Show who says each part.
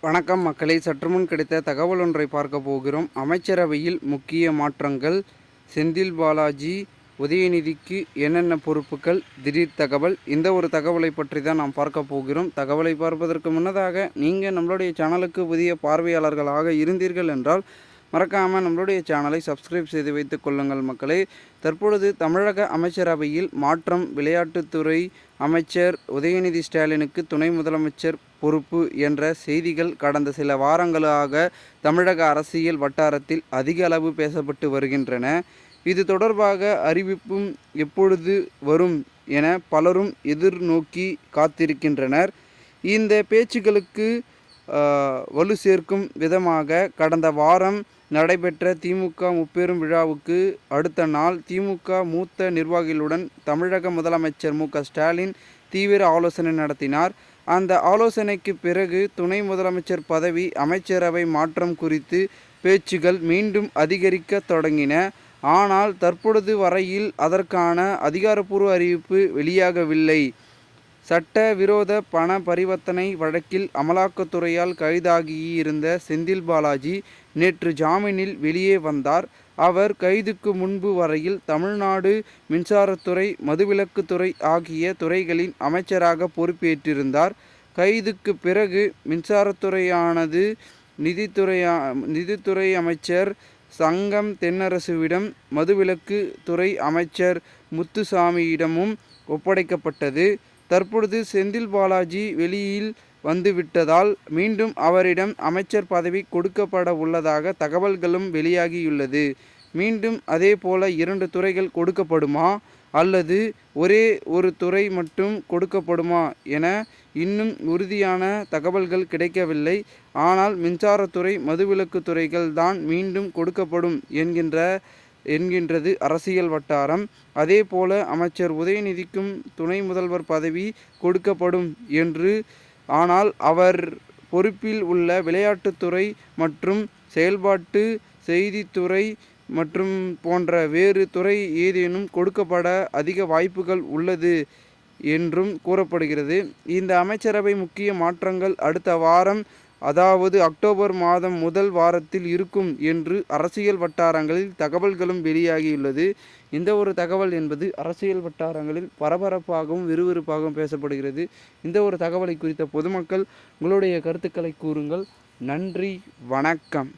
Speaker 1: வணக்கம் மக்களை, சற்றுமுன் கிடைத்த தகவல் ஒன்றை பார்க்க போகிறோம். அமைச்சரவையில் முக்கிய மாற்றங்கள். செந்தில் பாலாஜி, உதயநிதிக்கு என்னென்ன பொறுப்புகள், திடீர் தகவல். இந்த ஒரு தகவலை பற்றி தான் நாம் பார்க்க போகிறோம். தகவலை பார்ப்பதற்கு முன்னதாக நீங்கள் நம்மளுடைய சேனலுக்கு புதிய பார்வையாளர்களாக இருந்தீர்கள் என்றால் மறக்காமல் நம்மளுடைய சேனலை சப்ஸ்கிரைப் செய்து வைத்துக் கொள்ளுங்கள் மக்களே. தற்பொழுது தமிழக அமைச்சரவையில் மாற்றம். விளையாட்டுத்துறை அமைச்சர் உதயநிதி ஸ்டாலினுக்கு துணை முதலமைச்சர் பொறுப்பு என்ற செய்திகள் கடந்த சில வாரங்களாக தமிழக அரசியல் வட்டாரத்தில் அதிக அளவு பேசப்பட்டு வருகின்றன. இது தொடர்பாக அறிவிப்பும் எப்பொழுது வரும் என பலரும் எதிர்நோக்கி காத்திருக்கின்றனர். இந்த பேச்சுக்களுக்கு வலு சேர்க்கும் விதமாக கடந்த வாரம் நடைபெற்ற திமுக முப்பெரும் விழாவுக்கு அடுத்த நாள் திமுக மூத்த நிர்வாகிகளுடன் தமிழக முதலமைச்சர் ஸ்டாலின் தீவிர ஆலோசனை நடத்தினார். அந்த ஆலோசனைக்கு பிறகு துணை முதலமைச்சர் பதவி, அமைச்சரவை மாற்றம் குறித்து பேச்சுகள் மீண்டும் அதிகரிக்க தொடங்கின. ஆனால் தற்பொழுது வரையில் அதற்கான அதிகாரப்பூர்வ அறிவிப்பு வெளியாகவில்லை. சட்ட விரோத பண பரிவர்த்தனை வழக்கில் அமலாக்கத்துறையால் கைதாகியிருந்த செந்தில் பாலாஜி நேற்று ஜாமீனில் வெளியே வந்தார். அவர் கைதுக்கு முன்பு வரையில் தமிழ்நாடு மின்சாரத்துறை, மதுவிலக்குத்துறை ஆகிய துறைகளின் அமைச்சராக பொறுப்பேற்றிருந்தார். கைதுக்கு பிறகு மின்சாரத்துறையானது நிதித்துறை அமைச்சர் சங்கம் தென்னரசுவிடம், மதுவிலக்கு துறை அமைச்சர் முத்துசாமியிடமும் ஒப்படைக்கப்பட்டது. தற்பொழுது செந்தில் பாலாஜி வெளியில் வந்துவிட்டதால் மீண்டும் அவரிடம் அமைச்சர் பதவி கொடுக்கப்பட உள்ளதாக தகவல்களும் வெளியாகியுள்ளது. மீண்டும் அதேபோல 2 துறைகள் கொடுக்கப்படுமா அல்லது ஒரே ஒரு துறை மட்டும் கொடுக்கப்படுமா என இன்னும் உறுதியான தகவல்கள் கிடைக்கவில்லை. ஆனால் மின்சாரத்துறை, மதுவிலக்கு துறைகள் தான் மீண்டும் கொடுக்கப்படும் என்கின்றது அரசியல் வட்டாரம். அதேபோல அமைச்சர் உதயநிதிக்கும் துணை முதல்வர் பதவி கொடுக்கப்படும் என்று. ஆனால் அவர் பொறுப்பில் உள்ள விளையாட்டுத்துறை மற்றும் செயல்பாட்டு செய்தித்துறை மற்றும் போன்ற வேறு துறை ஏதேனும் கொடுக்கப்பட அதிக வாய்ப்புகள் உள்ளது என்றும் கூறப்படுகிறது. இந்த அமைச்சரவை முக்கிய மாற்றங்கள் அடுத்த வாரம், அதாவது அக்டோபர் மாதம் முதல் வாரத்தில் இருக்கும் என்று அரசியல் வட்டாரங்களில் தகவல்களும் வெளியாகியுள்ளது. இந்த ஒரு தகவல் என்பது அரசியல் வட்டாரங்களில் பரபரப்பாகவும் விறுவிறுப்பாகவும் பேசப்படுகிறது. இந்த ஒரு தகவலை குறித்த பொதுமக்கள் உங்களுடைய கருத்துக்களை கூறுங்கள். நன்றி, வணக்கம்.